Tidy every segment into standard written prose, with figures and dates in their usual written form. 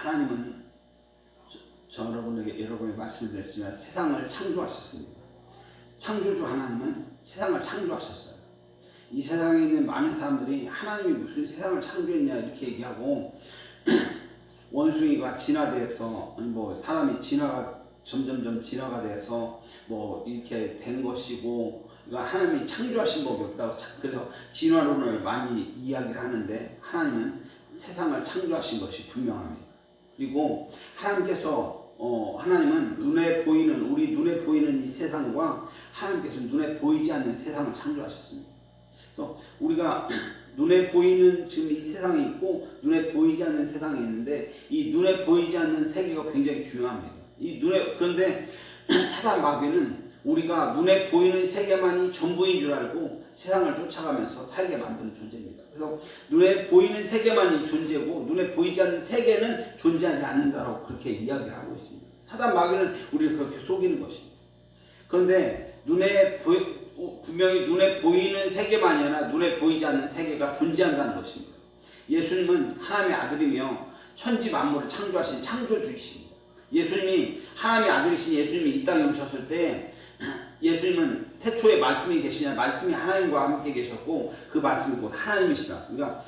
하나님은 여러분에게 말씀을 드렸지만 세상을 창조하셨습니다. 창조주 하나님은 세상을 창조하셨어요. 이 세상에 있는 많은 사람들이 하나님이 무슨 세상을 창조했냐 이렇게 얘기하고 원숭이가 진화돼서 사람이 점점점 진화가 돼서 이렇게 된 것이고 이거 하나님이 창조하신 법이 없다고 그래서 진화론을 많이 이야기를 하는데 하나님은 세상을 창조하신 것이 분명합니다. 그리고 하나님께서 하나님은 우리 눈에 보이는 이 세상과 하나님께서 눈에 보이지 않는 세상을 창조하셨습니다. 그래서 우리가 눈에 보이는 지금 이 세상이 있고 눈에 보이지 않는 세상이 있는데 이 눈에 보이지 않는 세계가 굉장히 중요합니다. 그런데 사단 마귀는 우리가 눈에 보이는 세계만이 전부인 줄 알고 세상을 쫓아가면서 살게 만드는 존재입니다. 그래서 눈에 보이는 세계만이 존재고 눈에 보이지 않는 세계는 존재하지 않는다라고 그렇게 이야기를 하고 있습니다. 사단 마귀는 우리를 그렇게 속이는 것입니다. 그런데 분명히 눈에 보이는 세계만이 아니라 눈에 보이지 않는 세계가 존재한다는 것입니다. 예수님은 하나님의 아들이며 천지 만물을 창조하신 창조주이십니다. 예수님이 하나님의 아들이신 예수님이 이 땅에 오셨을 때 예수님은 태초에 말씀이 계시냐 말씀이 하나님과 함께 계셨고 그 말씀이 곧 하나님이시다. 그러니까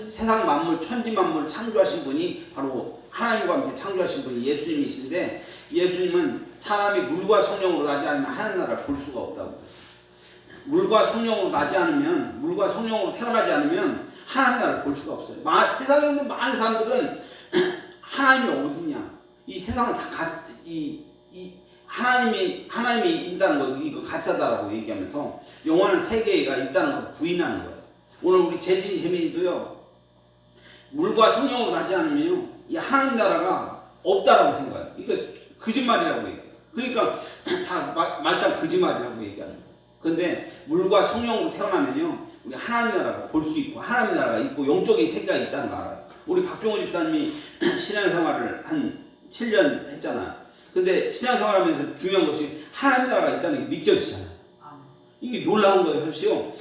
세상 만물 천지 만물을 창조하신 분이 바로 하나님과 함께 창조하신 분이 예수님이신데 예수님은 사람이 물과 성령으로 나지 않으면 하나님 나라를 볼 수가 없다고. 물과 성령으로 태어나지 않으면 하나님 나라를 볼 수가 없어요. 세상에 있는 많은 사람들은 하나님이 어디냐? 이 세상은 다 하나님이 있다는 거 이거 가짜다라고 얘기하면서 영원한 세계가 있다는 걸 부인하는 거예요. 오늘 우리 재진이 재민이도요. 물과 성령으로 나지 않으면 이 하나님 나라가 없다라고 한 거예요. 이거 거짓말이라고 얘기해요. 그러니까 다 말짱 거짓말이라고 얘기하는 거예요. 그런데 물과 성령으로 태어나면요. 우리 하나님 나라가 볼 수 있고 하나님 나라가 있고 영적인 세계가 있다는 거 알아요. 우리 박종호 집사님이 신앙생활을 한 7년 했잖아요. 근데 신앙생활하면서 중요한 것이 하나님 나라가 있다는 게 믿겨지잖아요. 이게 놀라운 거예요. 사실요.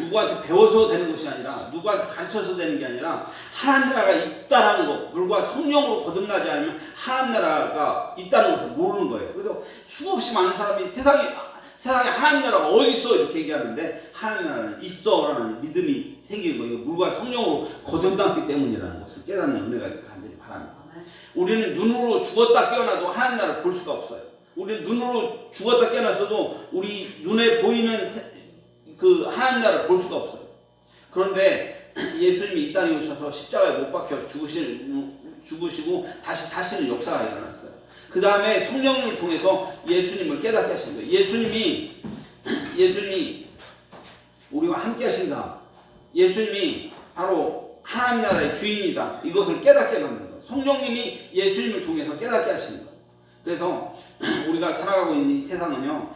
누구한테 배워서 되는 것이 아니라 누구한테 가르쳐서 되는 게 아니라 하나님 나라가 있다는 것, 물과 성령으로 거듭나지 않으면 하나님 나라가 있다는 것을 모르는 거예요. 그래서 수없이 많은 사람이 세상에 하나님 나라가 어디 있어 이렇게 얘기하는데 하나님 나라는 있어라는 믿음이 생기는 거예요. 물과 성령으로 거듭났기 때문이라는 것을 깨닫는 은혜가 간절히 바랍니다. 우리는 눈으로 죽었다 깨어나도 하나님 나라를 볼 수가 없어요. 우리는 눈으로 죽었다 깨어났어도 우리 눈에 보이는 그 하나님 나라를 볼 수가 없어요. 그런데 예수님이 이 땅에 오셔서 십자가에 못 박혀 죽으시고 다시 사시는 역사가 일어났어요. 그 다음에 성령님을 통해서 예수님을 깨닫게 하신 거예요. 예수님이 우리와 함께 하신다. 예수님이 바로 하나님 나라의 주인이다. 이것을 깨닫게 만든 거예요. 성령님이 예수님을 통해서 깨닫게 하시는 거예요. 그래서 우리가 살아가고 있는 이 세상은요,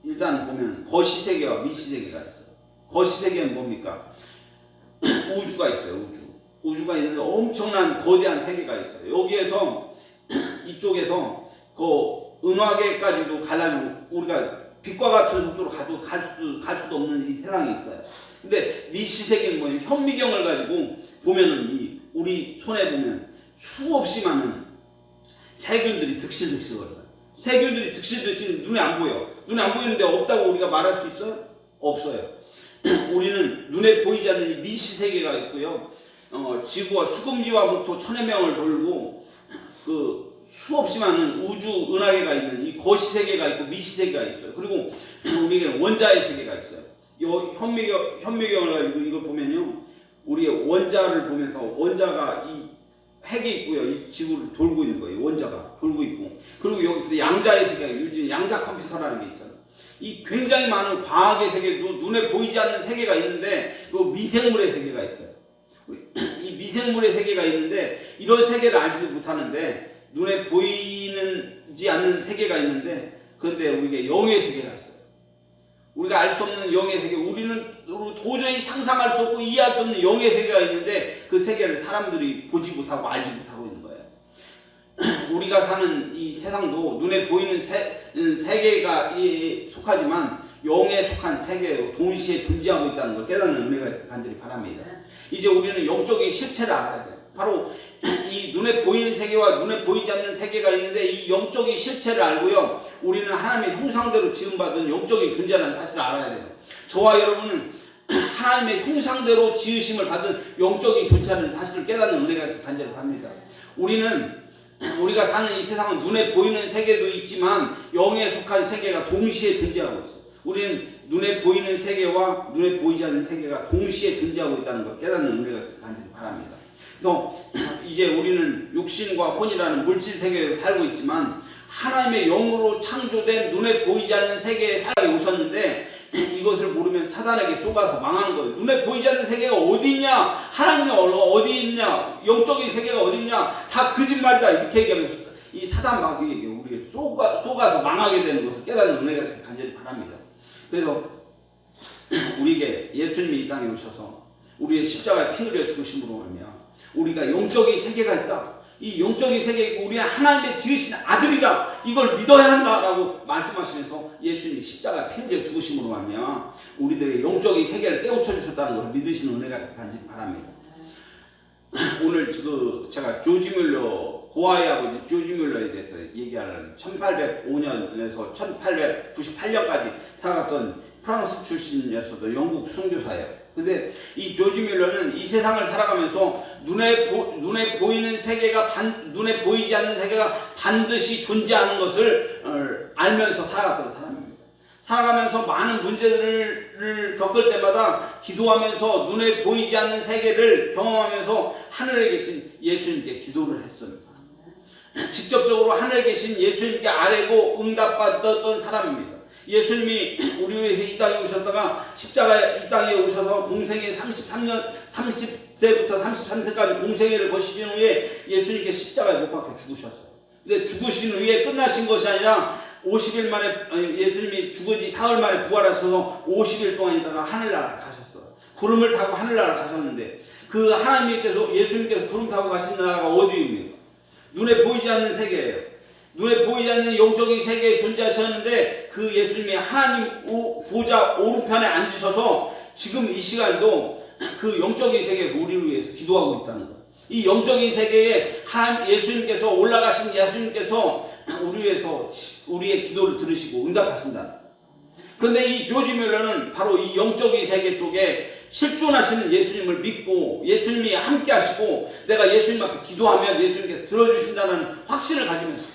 일단 보면 거시세계와 미시세계가 있어요. 거시세계는 뭡니까? 우주가 있어요. 우주가 있는데 엄청난 거대한 세계가 있어요. 여기에서 이쪽에서 그 은하계까지도 가려면 우리가 빛과 같은 속도로 갈 수도 없는 이 세상이 있어요. 근데 미시세계는 뭐예요? 현미경을 가지고 보면은 우리 손에 보면 수없이 많은 세균들이 득실득실거려요. 세균들이 득실득실 눈에 안 보여. 눈에 안 보이는데 없다고 우리가 말할 수 있어요? 없어요. 우리는 눈에 보이지 않는 이 미시세계가 있고요. 지구와 수금지와 목토 천의 명을 돌고 그 수없이 많은 우주 은하계가 있는 이 거시세계가 있고 미시세계가 있어요. 그리고 우리에게 원자의 세계가 있어요. 현미경을 가지고 이걸 보면요. 우리의 원자를 보면서 원자가 이 핵이 있고요. 이 지구를 돌고 있는 거예요. 원자가 돌고 있고. 그리고 여기 양자의 세계가 요즘 양자 컴퓨터라는 게 있잖아요. 이 굉장히 많은 과학의 세계, 눈에 보이지 않는 세계가 있는데 또 미생물의 세계가 있어요. 이 미생물의 세계가 있는데 이런 세계를 알지도 못하는데 눈에 보이지 않는 세계가 있는데 그런데 우리에게 영의 세계가 있어요. 우리가 알 수 없는 영의 세계, 우리는 도저히 상상할 수 없고 이해할 수 없는 영의 세계가 있는데 그 세계를 사람들이 보지 못하고 알지 못하고 있는 거예요. 우리가 사는 이 세상도 눈에 보이는 세계가 속하지만 영에 속한 세계로 동시에 존재하고 있다는 걸 깨닫는 은혜가 간절히 바랍니다. 이제 우리는 영적인 실체를 알아야 돼요. 바로 이 눈에 보이는 세계와 눈에 보이지 않는 세계가 있는데 이 영적인 실체를 알고요. 우리는 하나님의 형상대로 지음받은 영적인 존재라는 사실을 알아야 돼요. 저와 여러분은 하나님의 형상대로 지으심을 받은 영적인 존재라는 사실을 깨닫는 은혜가 간절히 바랍니다. 우리가 사는 이 세상은 눈에 보이는 세계도 있지만 영에 속한 세계가 동시에 존재하고 있어요. 우리는 눈에 보이는 세계와 눈에 보이지 않는 세계가 동시에 존재하고 있다는 걸 깨닫는 은혜가 간절히 바랍니다. 그래서 이제 우리는 육신과 혼이라는 물질 세계에 살고 있지만 하나님의 영으로 창조된 눈에 보이지 않는 세계에 살게 오셨는데 이것을 모르면 사단에게 속아서 망하는 거예요. 눈에 보이지 않는 세계가 어디 있냐? 하나님이 어디 있냐? 영적인 세계가 어디 있냐? 다 거짓말이다. 이렇게 얘기하면서 이 사단 마귀에게 우리가 속아서 망하게 되는 것을 깨닫는 은혜가 간절히 바랍니다. 그래서 우리에게 예수님이 이 땅에 오셔서 우리의 십자가에 피 흘려 죽으심으로 말미암아 우리가 영적인 세계가 있다. 이 영적인 세계이고 우리는 하나님의 지으신 아들이다. 이걸 믿어야 한다라고 말씀하시면서 예수님이 십자가에 피 흘려 죽으심으로 말미암아 우리들의 영적인 세계를 깨우쳐 주셨다는 것을 믿으시는 은혜가 간절히 바랍니다. 오늘 제가 조지 뮬러, 고아의 아버지 조지 뮬러에 대해서 얘기하려는 1805년에서 1898년까지 살아갔던 프랑스 출신이었어도 영국 선교사예요. 근데 이 조지 뮬러는 이 세상을 살아가면서 눈에 보이는 세계가 눈에 보이지 않는 세계가 반드시 존재하는 것을 알면서 살아갔던 사람입니다. 살아가면서 많은 문제들을 겪을 때마다 기도하면서 눈에 보이지 않는 세계를 경험하면서 하늘에 계신 예수님께 기도를 했습니다. 직접적으로 하늘에 계신 예수님께 아뢰고 응답받았던 사람입니다. 예수님이 우리 위해서 이 땅에 오셨다가 십자가에 이 땅에 오셔서 공생애 30세부터 33세까지 공생애를 거시신 후에 예수님께 십자가에 못 박혀 죽으셨어요. 근데 죽으신 후에 끝나신 것이 아니라 50일 만에 예수님이 죽은 지 사흘 만에 부활하셔서 50일 동안 있다가 하늘나라 가셨어요. 구름을 타고 하늘나라 가셨는데 그 하나님께서 예수님께서 구름 타고 가신 나라가 어디입니까? 눈에 보이지 않는 세계예요. 눈에 보이지 않는 영적인 세계에 존재하셨는데 그 예수님이 하나님 보좌 오른편에 앉으셔서 지금 이 시간도 그 영적인 세계에 우리를 위해서 기도하고 있다는 거예요. 이 영적인 세계에 하나님 예수님께서 올라가신 예수님께서 우리 위해서 우리의 기도를 들으시고 응답하신다. 그런데 이 조지 뮬러는 바로 이 영적인 세계 속에 실존하시는 예수님을 믿고 예수님이 함께 하시고 내가 예수님 앞에 기도하면 예수님께서 들어주신다는 확신을 가지면서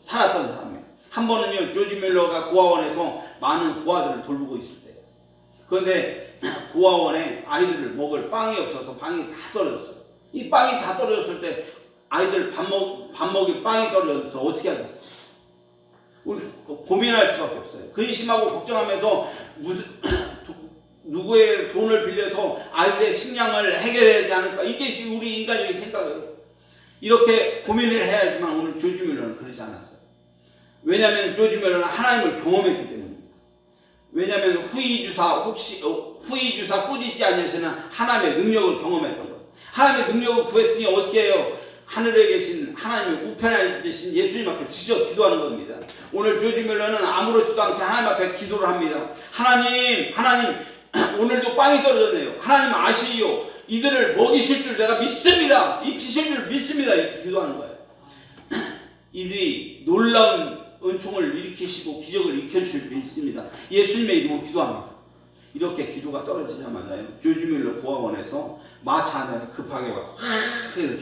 살았던 사람이에요. 한 번은요, 조지 뮬러가 고아원에서 많은 고아들을 돌보고 있을 때였어요. 그런데 고아원에 아이들을 먹을 빵이 없어서 빵이 다 떨어졌어요. 이 빵이 다 떨어졌을 때 아이들 밥 먹일 빵이 떨어져서 어떻게 하겠어요? 우리 고민할 수밖에 없어요. 근심하고 걱정하면서 누구의 돈을 빌려서 아이들의 식량을 해결해야 하지 않을까? 이게 우리 인간적인 생각이에요. 이렇게 고민을 해야지만 오늘 조지 뮬러는 그러지 않았어요. 왜냐하면 조지 뮬러는 하나님을 경험했기 때문입니다. 왜냐하면 후이주사 꾸짖지 아니하시는 하나님의 능력을 경험했던 거예요. 하나님의 능력을 구했으니 어떻게 해요? 하늘에 계신 하나님의 우편에 계신 예수님 앞에 지적 기도하는 겁니다. 오늘 조지 뮬러는 아무렇지도 않게 하나님 앞에 기도를 합니다. 하나님 오늘도 빵이 떨어졌네요. 하나님 아시오. 이들을 먹이실 줄 내가 믿습니다. 입히실 줄 믿습니다. 이렇게 기도하는 거예요. 이들이 놀라운 은총을 일으키시고 기적을 일으켜주실 줄 믿습니다. 예수님의 이름으로 기도합니다. 이렇게 기도가 떨어지자마자요, 조지 뮬러 고아원에서 마차 안에 급하게 와서 확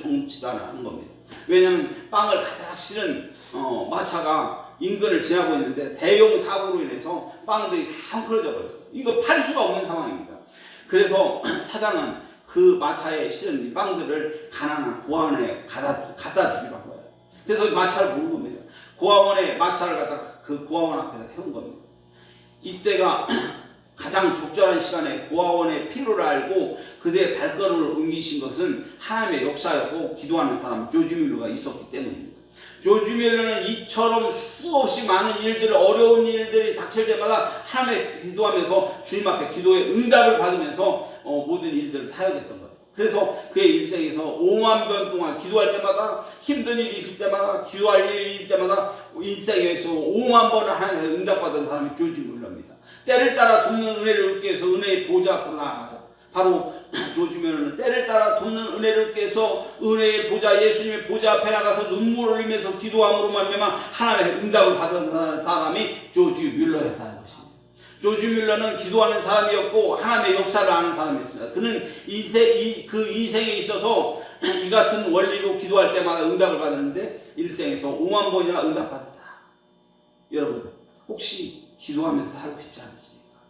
정치단을 하는 겁니다. 왜냐하면 빵을 가득 실은 마차가 인근을 지나고 있는데 대형 사고로 인해서 빵들이 다 헝클어져 버렸어요. 이거 팔 수가 없는 상황입니다. 그래서 사장은 그 마차에 실은 이 빵들을 가난한 고아원에 갖다 주기로 한 거예요. 그래서 마차를 모은 겁니다. 고아원에 마차를 갖다가 그 고아원 앞에다 세운 겁니다. 이때가 가장 적절한 시간에 고아원의 필요를 알고 그대의 발걸음을 옮기신 것은 하나님의 역사였고 기도하는 사람 조지 뮬러가 있었기 때문입니다. 조지 뮬러는 이처럼 수없이 많은 일들, 어려운 일들이 닥칠 때마다 하나님의 기도하면서 주님 앞에 기도의 응답을 받으면서 모든 일들을 사역했던 거예요. 그래서 그의 일생에서 5만 번 동안 기도할 때마다 힘든 일이 있을 때마다 기도할 일이 있을 때마다 일생에서 5만 번을 하나님의 응답받은 사람이 조지 뮬러입니다. 때를 따라 돕는 은혜를 얻기 위해서 은혜의 보좌 앞으로 나아가자. 바로 조지 뮬러는 때를 따라 돕는 넘는 은혜를 깨서 은혜의 보좌 예수님의 보좌 앞에 나가서 눈물을 흘리면서 기도함으로 말미암아 하나님의 응답을 받은 사람이 조지 뮬러였다는 것입니다. 조지 뮬러는 기도하는 사람이었고 하나님의 역사를 아는 사람이었습니다. 그는 그 인생에 있어서 이 같은 원리로 기도할 때마다 응답을 받았는데 일생에서 5만 번이나 응답받았다. 여러분 혹시 기도하면서 살고 싶지 않으십니까?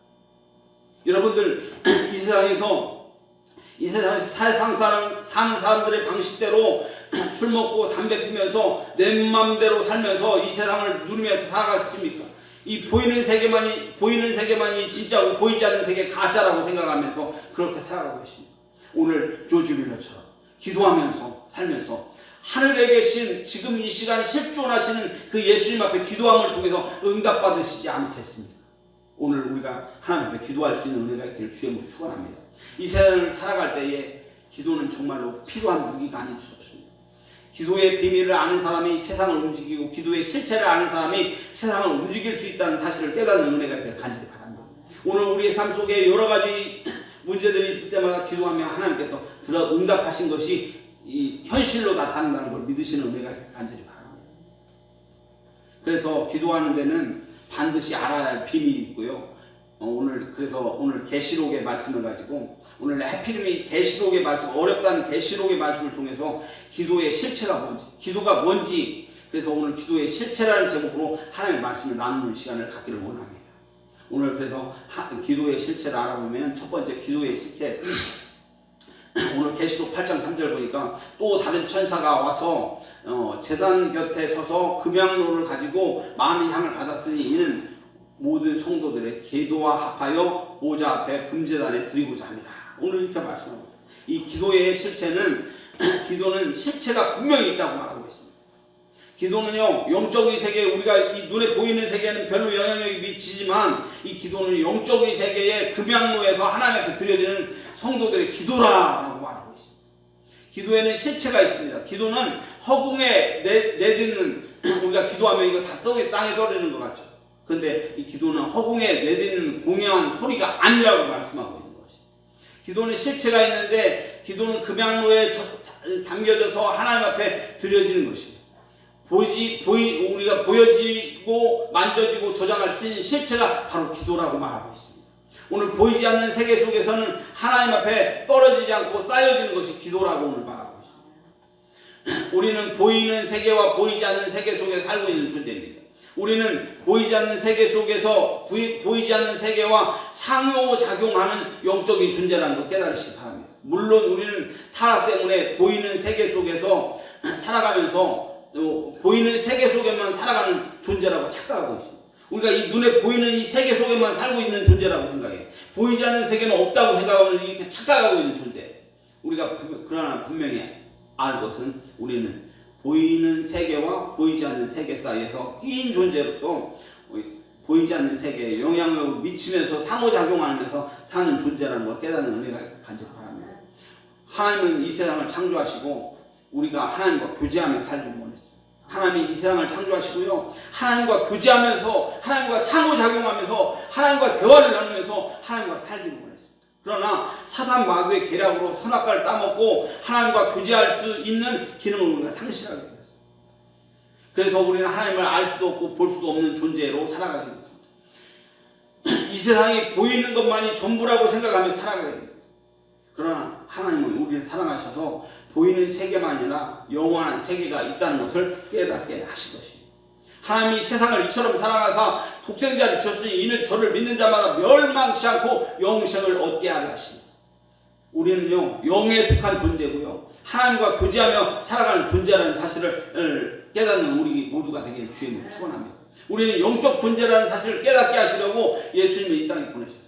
여러분들 이 세상에서 사는 사람들의 방식대로 술 먹고 담배 피면서 내 맘대로 살면서 이 세상을 누리면서 살아가십니까? 이 보이는 세계만이 진짜고 보이지 않는 세계 가짜라고 생각하면서 그렇게 살아가고 계십니다. 오늘 조지 뮬러처럼 기도하면서 살면서 하늘에 계신 지금 이 시간 실존하시는 그 예수님 앞에 기도함을 통해서 응답받으시지 않겠습니까? 오늘 우리가 하나님 앞에 기도할 수 있는 은혜가 있기를 주의 이름으로 축원합니다. 이 세상을 살아갈 때에 기도는 정말로 필요한 무기가 아닐 수 없습니다. 기도의 비밀을 아는 사람이 세상을 움직이고 기도의 실체를 아는 사람이 세상을 움직일 수 있다는 사실을 깨닫는 은혜가 있기를 간절히 바랍니다. 오늘 우리의 삶 속에 여러 가지 문제들이 있을 때마다 기도하며 하나님께서 응답하신 것이 이 현실로 나타난다는 걸 믿으시는 은혜가 간절히 바랍니다. 그래서 기도하는 데는 반드시 알아야 할 비밀이 있고요. 그래서 오늘 계시록의 말씀을 가지고 오늘 해필임이 계시록의 말씀, 어렵다는 계시록의 말씀을 통해서 기도의 실체가 뭔지, 기도가 뭔지, 그래서 오늘 기도의 실체라는 제목으로 하나님의 말씀을 나누는 시간을 갖기를 원합니다. 오늘 그래서 기도의 실체를 알아보면 첫 번째 기도의 실체, 오늘 계시록 8장 3절 보니까 또 다른 천사가 와서 제단 곁에 서서 금향로를 가지고 많은 향을 받았으니 이는 모든 성도들의 기도와 합하여 보좌 앞에 금제단에 드리고자 합니다. 오늘 이렇게 말씀합니다. 이 기도의 실체는 기도는 실체가 분명히 있다고 말하고 있습니다. 기도는요 영적인 세계, 우리가 이 눈에 보이는 세계는 별로 영향력이 미치지만 이 기도는 영적인 세계의 금향로에서 하나님 앞에 드려지는 성도들의 기도라고 말하고 있습니다. 기도에는 실체가 있습니다. 기도는 허공에 내딛는, 우리가 기도하면 이거 다 땅에 떨어지는 것 같죠. 근데 이 기도는 허공에 내딛는 공허한 소리가 아니라고 말씀하고 있는 것입니다. 기도는 실체가 있는데 기도는 금향로에 담겨져서 하나님 앞에 드려지는 것입니다. 우리가 보여지고 만져지고 저장할 수 있는 실체가 바로 기도라고 말하고 있습니다. 오늘 보이지 않는 세계 속에서는 하나님 앞에 떨어지지 않고 쌓여지는 것이 기도라고 오늘 말하고 있습니다. 우리는 보이는 세계와 보이지 않는 세계 속에 살고 있는 존재입니다. 우리는 보이지 않는 세계 속에서 보이지 않는 세계와 상호작용하는 영적인 존재라는 걸 깨달으시기 바랍니다. 물론 우리는 타락 때문에 보이는 세계 속에서 살아가면서 보이는 세계 속에만 살아가는 존재라고 착각하고 있습니다. 우리가 이 눈에 보이는 이 세계 속에만 살고 있는 존재라고 생각해요. 보이지 않는 세계는 없다고 생각하고 이렇게 착각하고 있는 존재. 우리가 그러나 분명히 알 것은 우리는 보이는 세계와 보이지 않는 세계 사이에서 낀 존재로서 보이지 않는 세계에 영향력을 미치면서 상호작용하면서 사는 존재라는 걸 깨닫는 은혜가 간절히 바랍니다. 하나님은 이 세상을 창조하시고 우리가 하나님과 교제하며 살기 원했습니다. 하나님이 이 세상을 창조하시고요, 하나님과 교제하면서 하나님과 상호작용하면서 하나님과 대화를 나누면서 하나님과 살기를 원했습니다. 그러나 사단 마귀의 계략으로 선악과를 따먹고 하나님과 교제할 수 있는 기능을 우리가 상실하게 됐습니다. 그래서 우리는 하나님을 알 수도 없고 볼 수도 없는 존재로 살아가게 됐습니다. 이 세상이 보이는 것만이 전부라고 생각하며 살아가게 됩니다. 그러나 하나님은 우리를 사랑하셔서 보이는 세계만 아니라 영원한 세계가 있다는 것을 깨닫게 하신 것입니다. 하나님이 세상을 이처럼 사랑하사 독생자를 주셨으니 이는 저를 믿는 자마다 멸망치 않고 영생을 얻게 하려 하십니다. 우리는요 영에 속한 존재고요, 하나님과 교제하며 살아가는 존재라는 사실을 깨닫는 우리 모두가 되기를 주님을 축원합니다. 우리는 영적 존재라는 사실을 깨닫게 하시려고 예수님이 이 땅에 보내셨어요.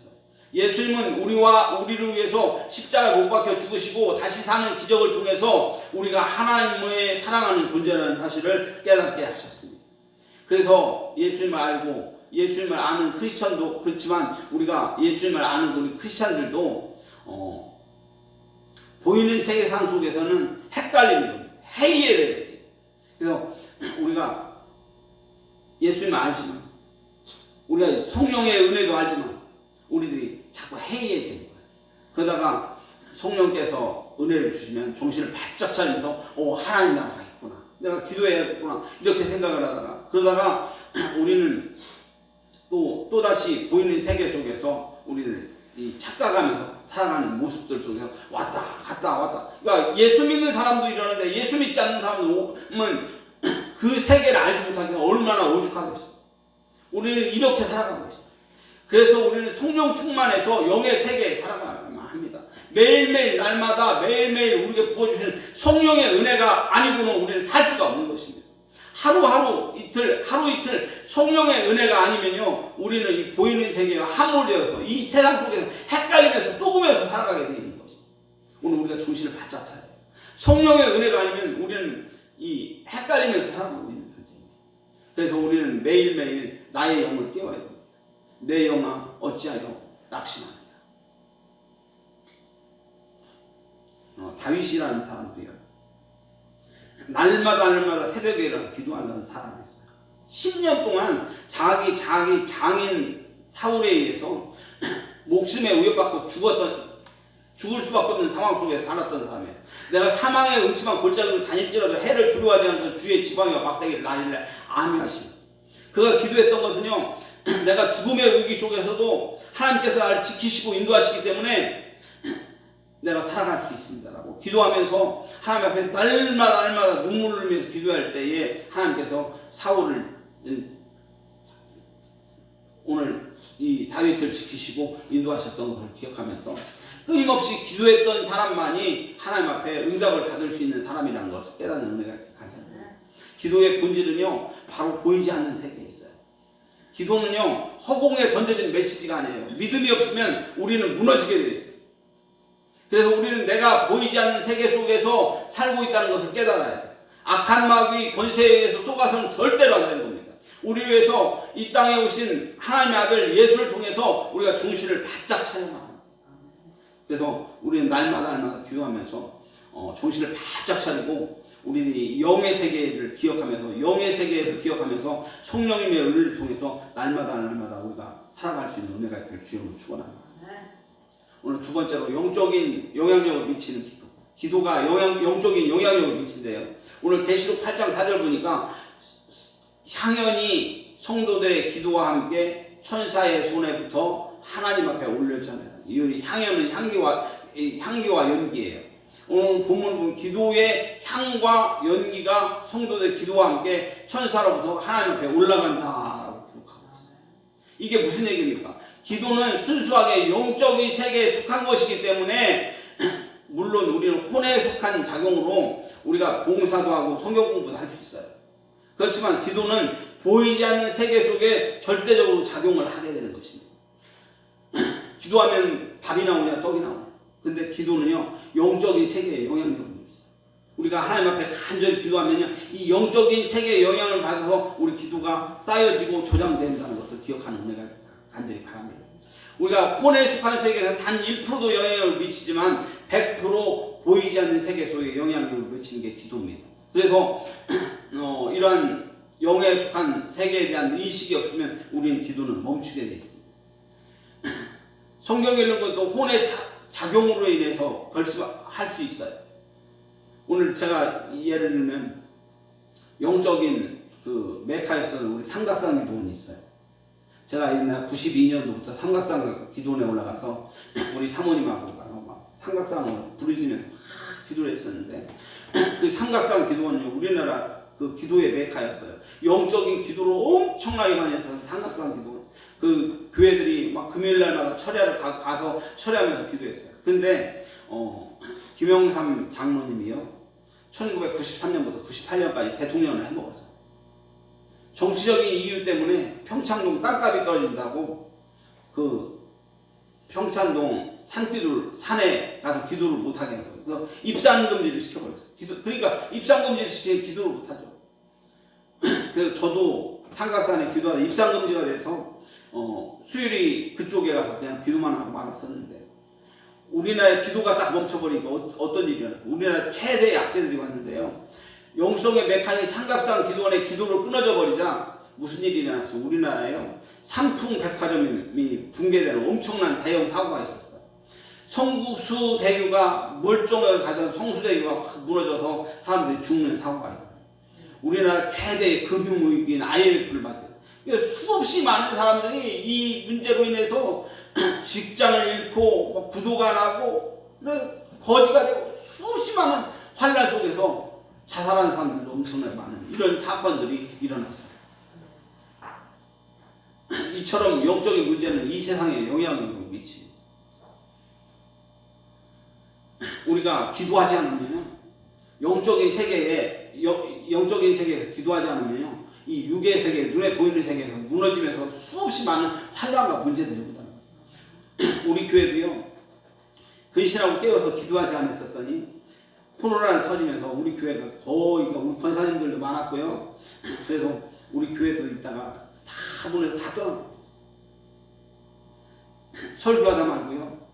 예수님은 우리를 위해서 십자가에 못 박혀 죽으시고 다시 사는 기적을 통해서 우리가 하나님의 사랑하는 존재라는 사실을 깨닫게 하셨습니다. 그래서 예수님을 알고 예수님을 아는 크리스천도 그렇지만 우리가 예수님을 아는 우리 크리스천들도 보이는 세계상 속에서는 헷갈리는 겁니다. 해이해되지. 그래서 우리가 예수님을 알지만, 우리가 성령의 은혜도 알지만 우리들이 자꾸 해이해지는 거예요. 그러다가 성령께서 은혜를 주시면 정신을 바짝 차리면서 하나님 나라가 있구나, 내가 기도해야겠구나, 이렇게 생각을 하다가 그러다가 우리는 또다시 보이는 세계 속에서 우리를 착각하면서 살아가는 모습들 속에서 왔다 갔다. 그러니까 예수 믿는 사람도 이러는데 예수 믿지 않는 사람은 그 세계를 알지 못하기가 얼마나 오죽하겠어. 우리는 이렇게 살아가고 있어. 그래서 우리는 성령 충만해서 영의 세계에 살아가야만 합니다. 매일매일 날마다 매일매일 우리에게 부어주시는 성령의 은혜가 아니고는 우리는 살 수가 없는 것입니다. 하루 이틀 성령의 은혜가 아니면요, 우리는 이 보이는 세계와 함몰되어서 이 세상 속에서 헷갈리면서 쏘구면서 살아가게 되어 있는 것입니다. 오늘 우리가 정신을 바짝 차려야 돼요. 성령의 은혜가 아니면 우리는 이 헷갈리면서 살아가고 있는 존재입니다. 그래서 우리는 매일매일 나의 영을 깨워야 됩니다. 내 영아 어찌하여 낙심하느냐. 다윗이라는 사람도요, 날마다 새벽에 일어나 기도하는 사람이었어요. 10년 동안 자기 장인 사울에 의해서 목숨에 위협받고 죽을 수밖에 없는 상황 속에 살았던 사람이에요. 내가 사망의 음침한 골짜기로 다닐지라도 해를 두려워하지 않고 주의 지팡이와 막대기를 나리래 아미하시며, 그가 기도했던 것은요, 내가 죽음의 위기 속에서도 하나님께서 나를 지키시고 인도하시기 때문에 내가 살아갈 수 있습니다라고 기도하면서 하나님 앞에 날마다 눈물을 흘리면서 기도할 때에 하나님께서 사울을 오늘 이 다윗을 지키시고 인도하셨던 것을 기억하면서 끊임없이 기도했던 사람만이 하나님 앞에 응답을 받을 수 있는 사람이라는 것을 깨닫는 은혜가 감사합니다. 기도의 본질은요, 바로 보이지 않는 세계에 있어요. 기도는요, 허공에 던져진 메시지가 아니에요. 믿음이 없으면 우리는 무너지게 되어 있어요. 그래서 우리는 내가 보이지 않는 세계 속에서 살고 있다는 것을 깨달아야 돼요. 악한 마귀 권세에 의해서 속아서는 절대로 안 되는 겁니다. 우리 위해서 이 땅에 오신 하나님의 아들 예수를 통해서 우리가 정신을 바짝 차려야 합니다. 그래서 우리는 날마다 기도하면서 정신을 바짝 차리고 우리는 영의 세계를 기억하면서 성령님의 은혜를 통해서 날마다 우리가 살아갈 수 있는 은혜가 있기를 주님으로 축원합니다. 오늘 두 번째로 영적인 영향력을 미치는 기도. 기도가 영적인 영향력을 미친대요. 오늘 계시록 8장 4절 보니까 향연이 성도들의 기도와 함께 천사의 손에부터 하나님 앞에 올렸잖아요. 이 향연은 향기와 연기예요. 오늘 본문을 보면 기도의 향과 연기가 성도들의 기도와 함께 천사로부터 하나님 앞에 올라간다라고 기록하고 있어요. 이게 무슨 얘기입니까? 기도는 순수하게 영적인 세계에 속한 것이기 때문에 물론 우리는 혼에 속한 작용으로 우리가 봉사도 하고 성경 공부도 할 수 있어요. 그렇지만 기도는 보이지 않는 세계 속에 절대적으로 작용을 하게 되는 것입니다. 기도하면 밥이 나오냐 떡이 나오냐. 근데 기도는요, 영적인 세계에 영향력을 미쳐요. 우리가 하나님 앞에 간절히 기도하면요, 이 영적인 세계의 영향을 받아서 우리 기도가 쌓여지고 저장된다는 것을 기억하는 은혜가 간절히 바랍니다. 우리가 혼에 속한 세계에서 단 1%도 영향력을 미치지만 100% 보이지 않는 세계 속에 영향력을 미치는 게 기도입니다. 그래서 이러한 영에 속한 세계에 대한 의식이 없으면 우리는 기도는 멈추게 되어 있습니다. 성경에 있는 것도 혼의 작용으로 인해서 할 수 있어요. 오늘 제가 예를 들면 영적인 그 메카에서는 우리 삼각산 기도원이 있어요. 제가 옛날 92년도부터 삼각산 기도원에 올라가서 우리 사모님하고 가서 막 삼각산을 부르짖으면서 기도를 했었는데, 그 삼각산 기도원이 우리나라 그 기도의 메카였어요. 영적인 기도를 엄청나게 많이 해서 삼각산 기도원. 그 교회들이 막 금요일 날마다 철야를 가서 철야하면서 기도했어요. 근데 김영삼 장로님이요, 1993년부터 98년까지 대통령을 해먹었어요. 정치적인 이유 때문에 평창동 땅값이 떨어진다고 그 평창동 산에 가서 기도를 못하게 한 거예요. 그래서 입산금지를 시켜버렸어요. 그러니까 입산금지를 시키면 기도를 못하죠. 그래서 저도 삼각산에 기도하다 입산금지가 돼서 수요일이 그쪽에 가서 그냥 기도만 하고 말았었는데, 우리나라의 기도가 딱 멈춰버리니까 어떤 일이 일어났어요. 우리나라 최대 약재들이 왔는데요, 영성의 메카니 삼각산 기도원의 기도를 끊어져 버리자 무슨 일이 일어났어요. 우리나라에요, 삼풍 백화점이 붕괴되는 엄청난 대형 사고가 있었어요. 성국수 대교가 멀쩡하게 가던 성수대교가 확 무너져서 사람들이 죽는 사고가 있고, 우리나라 최대의 금융위기인 IMF를 맞아요. 수없이 많은 사람들이 이 문제로 인해서 직장을 잃고 부도가 나고 거지가 되고 수없이 많은 환란 속에서 자살하는 사람들도 엄청나게 많은 이런 사건들이 일어났어요. 이처럼 영적인 문제는 이 세상에 영향을 미칩니다. 우리가 기도하지 않으면 영적인 세계에서 기도하지 않으면요, 이 육의 세계, 눈에 보이는 세계에서 무너지면서 수없이 많은 환란과 문제들이 온다. 우리 교회도요, 근신하고 깨어서 기도하지 않았었더니 코로나를 터지면서 우리 교회가 거의, 우리 권사님들도 많았고요. 그래서 우리 교회도 있다가 다 문을 다 떠나. 설교하다 말고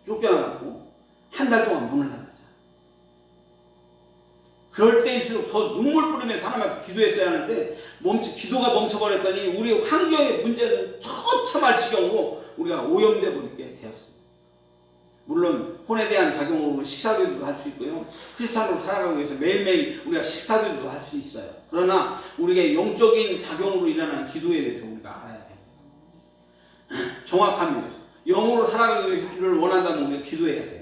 쫓겨나갖고 한 달 동안 문을 닫았죠. 그럴 때일수록 더 눈물 뿌리면서 하나님 앞에 기도했어야 하는데 기도가 멈춰버렸더니 우리 환경의 문제는 처참할 지경으로 우리가 오염돼 버리게 되었습니다. 물론 혼에 대한 작용으로 식사기도도 할 수 있고요, 크리스찬으로 살아가기 위해서 매일매일 우리가 식사기도도 할 수 있어요. 그러나 우리의 영적인 작용으로 일어나는 기도에 대해서 우리가 알아야 돼요. 정확합니다. 영으로 살아가기를 원한다면 우리가 기도해야 돼요.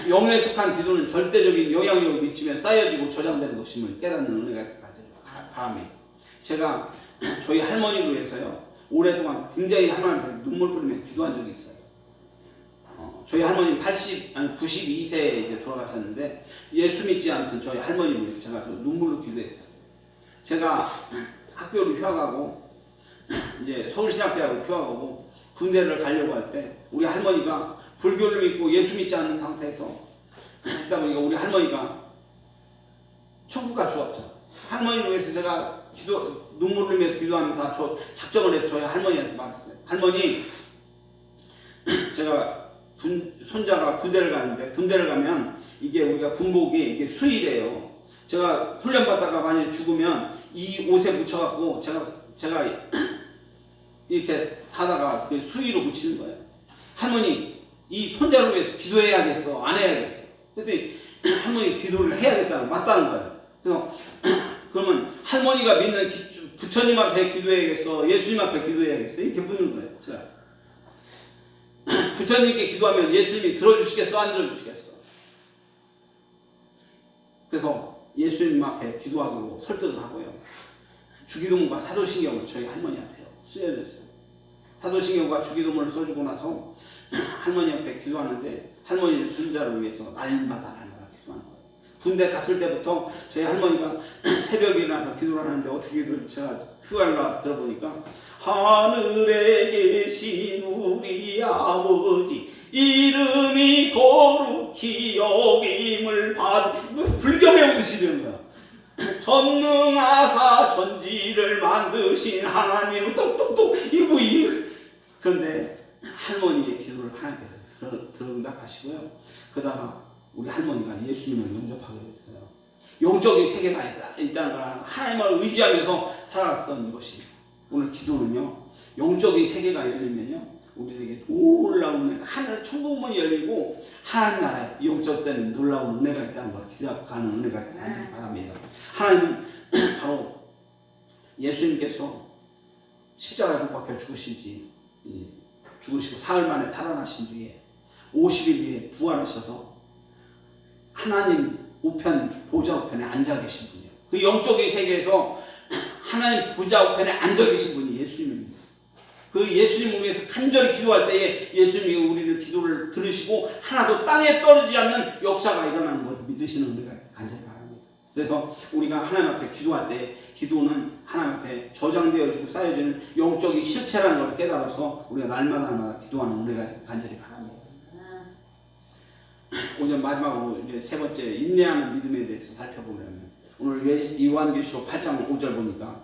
영에 속한 기도는 절대적인 영향력을 미치면 쌓여지고 저장되는 것임을 깨닫는 은혜가 가지길 바랍니다. 제가 저희 할머니로 해서요, 오랫동안 굉장히 하나님께 눈물 뿌리며 기도한 적이 있어요. 저희 할머니 92세에 이제 돌아가셨는데, 예수 믿지 않던 저희 할머니를 위해서 제가 눈물로 기도했어요. 제가 학교를 휴학하고 이제 서울신학대학을 휴학하고 군대를 가려고 할 때 우리 할머니가 불교를 믿고 예수 믿지 않는 상태에서 있다 보니까 우리 할머니가 천국 갈 수가 없죠. 할머니를 위해서 제가 눈물을 흘리면서 기도하면서 저 작정을 해서 저희 할머니한테 말했어요. 할머니, 제가 손자가 군대를 가는데, 군대를 가면 이게 우리가 군복이 이게 수의래요. 제가 훈련 받다가 만약에 죽으면 이 옷에 묻혀갖고 제가 이렇게 하다가 그 수의로 묻히는 거예요. 할머니, 이 손자를 위해서 기도해야겠어, 안 해야겠어? 그랬더니 할머니 기도를 해야겠다는, 맞다는 거예요. 그래서 그러면 할머니가 믿는 부처님한테 기도해야겠어, 예수님 앞에 기도해야겠어? 이렇게 묻는 거예요. 제가 부처님께 기도하면 예수님이 들어주시겠어, 안 들어주시겠어? 그래서 예수님 앞에 기도하기로 설득을 하고요, 주기도문과 사도신경을 저희 할머니한테 쓰여졌어요. 사도신경과 주기도문을 써주고 나서 할머니 앞에 기도하는데, 할머니 순자를 위해서 날마다 기도하는 거예요. 군대 갔을 때부터 저희 할머니가 새벽에 일어나서 기도를 하는데, 어떻게 제가 휴가를 나와서 들어보니까, 하늘에 계신 우리 아버지 이름이 거룩히 여김을 무슨 불교 배우듯이 되는 거야. 전능하사 천지를 만드신 하나님, 똑똑똑 이거. 그런데 할머니의 기도를 하나님께서 들응답하시고요. 그러다가 우리 할머니가 예수님을 영접하게 됐어요. 영적인 세계가 있다는 걸 하나님을 의지하면서 살아갔던 것입니다. 오늘 기도는요, 영적인 세계가 열리면요, 우리에게 놀라운 은혜가, 하늘 천국문이 열리고 하나님 나라에 영적된 놀라운 은혜가 있다는 걸 기억하는 은혜가 있기를 바랍니다. 하나님은 바로 예수님께서 십자가에 못 박혀 죽으시고 사흘 만에 살아나신 뒤에 50일 뒤에 부활하셔서 하나님 우편, 보좌 우편에 앉아 계신 분이에요. 그 영적인 세계에서 하나님 보좌 우편에 앉아 계신 분이 예수님입니다. 그 예수님을 위해서 간절히 기도할 때에 예수님이 우리를 기도를 들으시고 하나도 땅에 떨어지지 않는 역사가 일어나는 것을 믿으시는 은혜가 간절히 바랍니다. 그래서 우리가 하나님 앞에 기도할 때, 기도는 하나님 앞에 저장되어지고 쌓여지는 영적인 실체라는 걸 깨달아서 우리가 날마다 기도하는 은혜가 간절히 바랍니다. 오늘 마지막으로 이제 세 번째, 인내하는 믿음에 대해서 살펴보려면, 오늘 요한계시록 8장 5절 보니까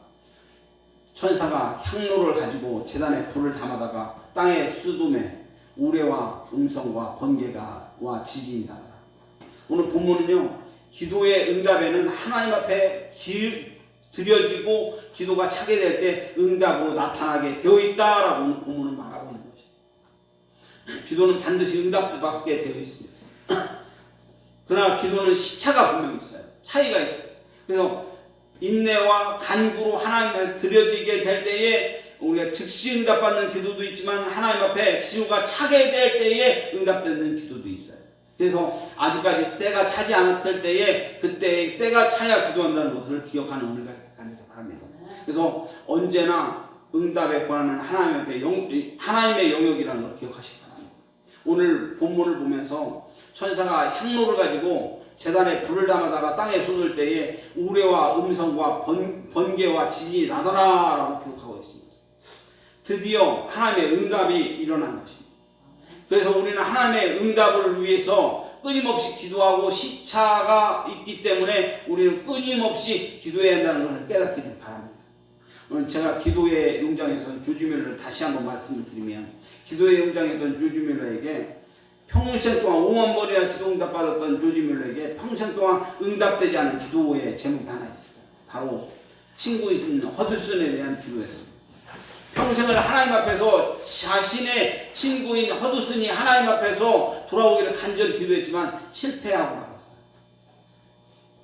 천사가 향로를 가지고 제단에 불을 담아다가 땅의 수둠에 우레와 음성과 번개와 지진이 나더라. 오늘 본문은요, 기도의 응답에는 하나님 앞에 드려지고 기도가 차게 될 때 응답으로 나타나게 되어 있다라고 본문은 말하고 있는 것이죠. 기도는 반드시 응답받게 되어 있습니다. 그러나 기도는 시차가 분명히 있어요. 차이가 있어요. 그래서 인내와 간구로 하나님 앞에 드려지게 될 때에 우리가 즉시 응답받는 기도도 있지만 하나님 앞에 시효가 차게 될 때에 응답되는 기도도 있어요. 그래서 아직까지 때가 차지 않았을 때에 그때 때가 차야 기도한다는 것을 기억하는 은혜가 있기를 바랍니다. 그래서 언제나 응답의 권한은 하나님 앞에 하나님의 영역이라는 걸 기억하시기 바랍니다. 오늘 본문을 보면서 천사가 향로를 가지고 제단에 불을 담아다가 땅에 쏟을 때에 우레와 음성과 번개와 지진이 나더라 라고 기록하고 있습니다. 드디어 하나님의 응답이 일어난 것입니다. 그래서 우리는 하나님의 응답을 위해서 끊임없이 기도하고 시차가 있기 때문에 우리는 끊임없이 기도해야 한다는 것을 깨닫기를 바랍니다. 오늘 제가 기도의 용장에서 조지 뮬러를 다시 한번 말씀을 드리면, 기도의 용장이었던 조지 뮬러에게 평생 동안 5만 번이나 기도 응답 받았던 조지 뮬러에게 평생 동안 응답되지 않은 기도의 제목이 하나 있어요. 바로 친구인 허드슨에 대한 기도였습니다. 평생을 하나님 앞에서 자신의 친구인 허드슨이 하나님 앞에서 돌아오기를 간절히 기도했지만 실패하고 말았어요.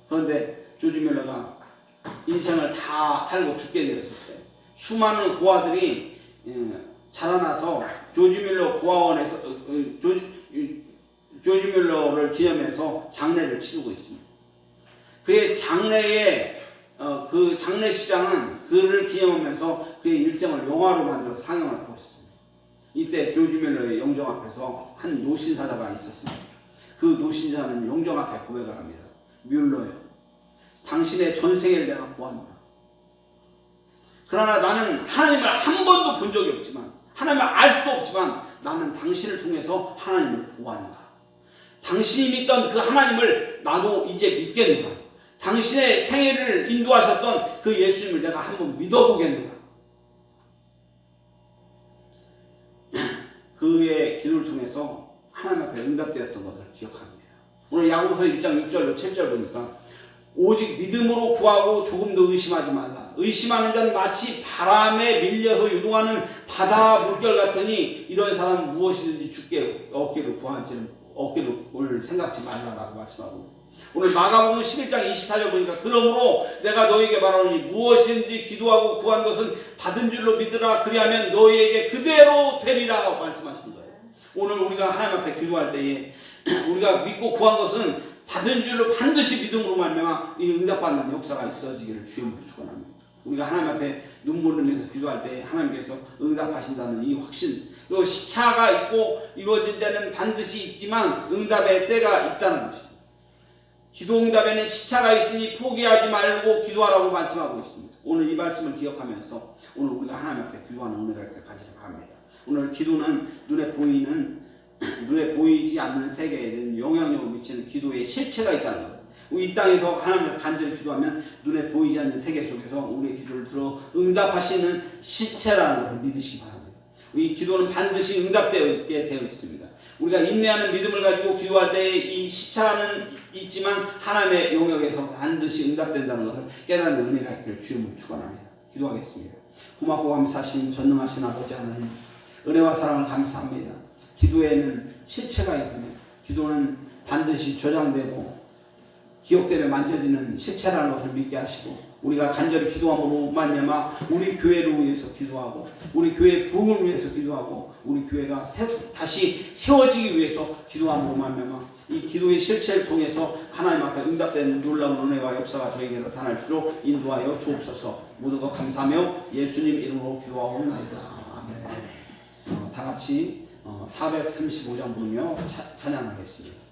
그런데 조지 뮬러가 인생을 다 살고 죽게 되었을 때 수많은 고아들이 자라나서 조지 뮬러 고아원에서 조지 뮬러를 기념해서 장례를 치르고 있습니다. 그의 장례에 그 장례식장은 그를 기념하면서 그의 일생을 영화로 만들어 상영을 하고 있습니다. 이때 조지 뮬러의 영정 앞에서 한 노신사자가 있었습니다. 그 노신사는 영정 앞에 고백을 합니다. 뮬러요, 당신의 전생을 내가 보았노라. 그러나 나는 하나님을 한 번도 본 적이 없지만, 하나님을 알 수도 없지만 나는 당신을 통해서 하나님을 보았노라. 당신이 믿던 그 하나님을 나도 이제 믿겠노라. 당신의 생애를 인도하셨던 그 예수님을 내가 한번 믿어보겠노라. 그의 기도를 통해서 하나님 앞에 응답되었던 것을 기억합니다. 오늘 야고보서 1장 6절로 7절 보니까 오직 믿음으로 구하고 조금도 의심하지 말라. 의심하는 자는 마치 바람에 밀려서 유동하는 바다 물결 같으니 이런 사람은 무엇이든지 주께 얻기를 생각지 말라라고 말씀하고, 오늘 마가복음 11장 24절 보니까 그러므로 내가 너희에게 말하노니 무엇이든지 기도하고 구한 것은 받은 줄로 믿으라. 그리하면 너희에게 그대로 되리라고 말씀하신 거예요. 오늘 우리가 하나님 앞에 기도할 때에 우리가 믿고 구한 것은 받은 줄로 반드시 믿음으로 말미암아 이 응답받는 역사가 있어지기를 주님으로 축원합니다. 우리가 하나님 앞에 눈물을 흘리면서 기도할 때 하나님께서 응답하신다는 이 확신, 그리고 시차가 있고 이루어질 때는 반드시 있지만 응답의 때가 있다는 것입니다. 기도 응답에는 시차가 있으니 포기하지 말고 기도하라고 말씀하고 있습니다. 오늘 이 말씀을 기억하면서 오늘 우리가 하나님 앞에 기도하는 은혜가 가지려 합니다. 오늘 기도는 눈에 보이지 않는 세계에 대한 영향력을 미치는 기도의 실체가 있다는 것. 이 땅에서 하나님을 간절히 기도하면 눈에 보이지 않는 세계 속에서 우리의 기도를 들어 응답하시는 실체라는 것을 믿으시기 바랍니다. 이 기도는 반드시 응답되게 되어 있습니다. 우리가 인내하는 믿음을 가지고 기도할 때 이 시차는 있지만 하나님의 영역에서 반드시 응답된다는 것을 깨닫는 은혜가 있기를 주님을 축원합니다. 기도하겠습니다. 고맙고 감사하신 전능하신 아버지 하나님, 은혜와 사랑을 감사합니다. 기도에는 실체가 있으며 기도는 반드시 저장되고 기억되며 만져지는 실체라는 것을 믿게 하시고, 우리가 간절히 기도함으로 말미암아 우리 교회를 위해서 기도하고 우리 교회의 부흥을 위해서 기도하고 우리 교회가 다시 세워지기 위해서 기도함으로 말미암아 이 기도의 실체를 통해서 하나님 앞에 응답되는 놀라운 은혜와 역사가 저에게 나타날 수 있도록 인도하여 주옵소서. 모든 것 감사하며 예수님 이름으로 기도하옵나이다. 아멘. 다 같이 435장 부르며 찬양하겠습니다.